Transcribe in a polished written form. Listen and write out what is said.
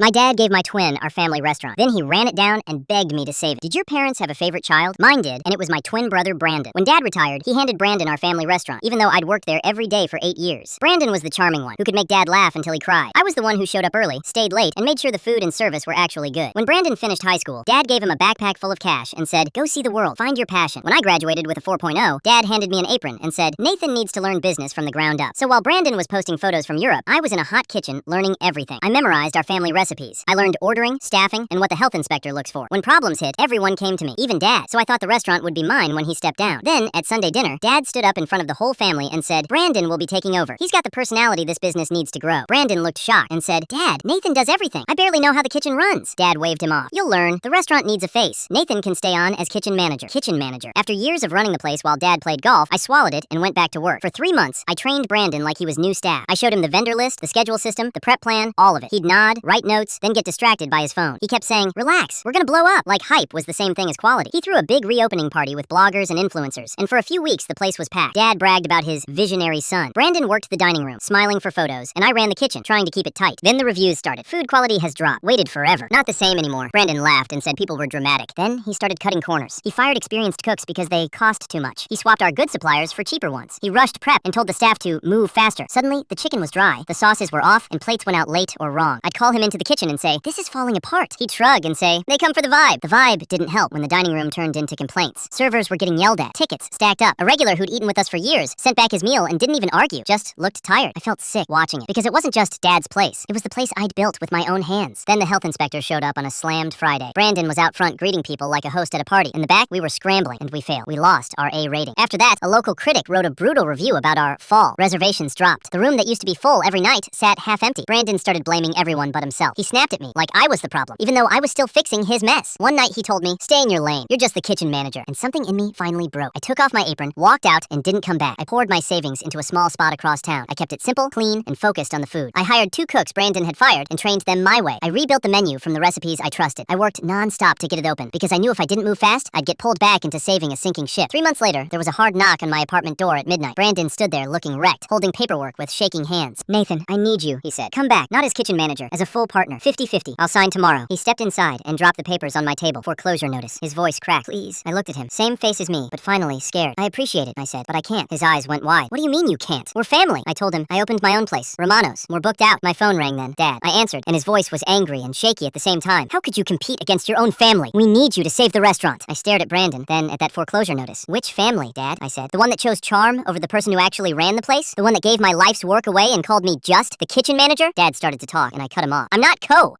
My dad gave my twin our family restaurant. Then he ran it down and begged me to save it. Did your parents have a favorite child? Mine did, and it was my twin brother, Brandon. When Dad retired, he handed Brandon our family restaurant, even though I'd worked there every day for 8 years. Brandon was the charming one, who could make Dad laugh until he cried. I was the one who showed up early, stayed late, and made sure the food and service were actually good. When Brandon finished high school, Dad gave him a backpack full of cash and said, "Go see the world, find your passion." When I graduated with a 4.0, Dad handed me an apron and said, "Nathan needs to learn business from the ground up." So while Brandon was posting photos from Europe, I was in a hot kitchen learning everything. I memorized our family recipes. I learned ordering, staffing, and what the health inspector looks for. When problems hit, everyone came to me, even Dad, so I thought the restaurant would be mine when he stepped down. Then, at Sunday dinner, Dad stood up in front of the whole family and said, "Brandon will be taking over. He's got the personality this business needs to grow." Brandon looked shocked and said, "Dad, Nathan does everything. I barely know how the kitchen runs." Dad waved him off. "You'll learn. The restaurant needs a face. Nathan can stay on as kitchen manager." Kitchen manager. After years of running the place while Dad played golf, I swallowed it and went back to work. For 3 months, I trained Brandon like he was new staff. I showed him the vendor list, the schedule system, the prep plan, all of it. He'd nod, write notes, then get distracted by his phone. He kept saying, "Relax, we're gonna blow up," like hype was the same thing as quality. He threw a big reopening party with bloggers and influencers, and for a few weeks the place was packed. Dad bragged about his visionary son. Brandon worked the dining room, smiling for photos, and I ran the kitchen, trying to keep it tight. Then the reviews started. Food quality has dropped. Waited forever. Not the same anymore. Brandon laughed and said people were dramatic. Then he started cutting corners. He fired experienced cooks because they cost too much. He swapped our good suppliers for cheaper ones. He rushed prep and told the staff to move faster. Suddenly, the chicken was dry, the sauces were off, and plates went out late or wrong. I'd call him into the kitchen and say, "This is falling apart." He'd shrug and say, "They come for the vibe." The vibe didn't help when the dining room turned into complaints. Servers were getting yelled at. Tickets stacked up. A regular who'd eaten with us for years sent back his meal and didn't even argue, just looked tired. I felt sick watching it, because it wasn't just Dad's place. It was the place I'd built with my own hands. Then the health inspector showed up on a slammed Friday. Brandon was out front greeting people like a host at a party. In the back, we were scrambling, and we failed. We lost our A rating. After that, a local critic wrote a brutal review about our fall. Reservations dropped. The room that used to be full every night sat half empty. Brandon started blaming everyone but himself. He snapped at me like I was the problem, even though I was still fixing his mess. One night he told me, "Stay in your lane. You're just the kitchen manager." And something in me finally broke. I took off my apron, walked out, and didn't come back. I poured my savings into a small spot across town. I kept it simple, clean, and focused on the food. I hired 2 cooks Brandon had fired and trained them my way. I rebuilt the menu from the recipes I trusted. I worked non-stop to get it open, because I knew if I didn't move fast, I'd get pulled back into saving a sinking ship. 3 months later, there was a hard knock on my apartment door at midnight. Brandon stood there looking wrecked, holding paperwork with shaking hands. "Nathan, I need you," he said. "Come back, not as kitchen manager, as a full partner, 50-50. I'll sign tomorrow." He stepped inside and dropped the papers on my table. "Foreclosure notice." His voice cracked. "Please." I looked at him. Same face as me, but finally scared. "I appreciate it," I said, "but I can't." His eyes went wide. "What do you mean you can't? We're family." I told him I opened my own place, Romano's. We're booked out. My phone rang then. Dad. I answered, and his voice was angry and shaky at the same time. "How could you compete against your own family? We need you to save the restaurant." I stared at Brandon, then at that foreclosure notice. "Which family, Dad?" I said. "The one that chose charm over the person who actually ran the place? The one that gave my life's work away and called me just the kitchen manager?" Dad started to talk, and I cut him off. "I'm not Co.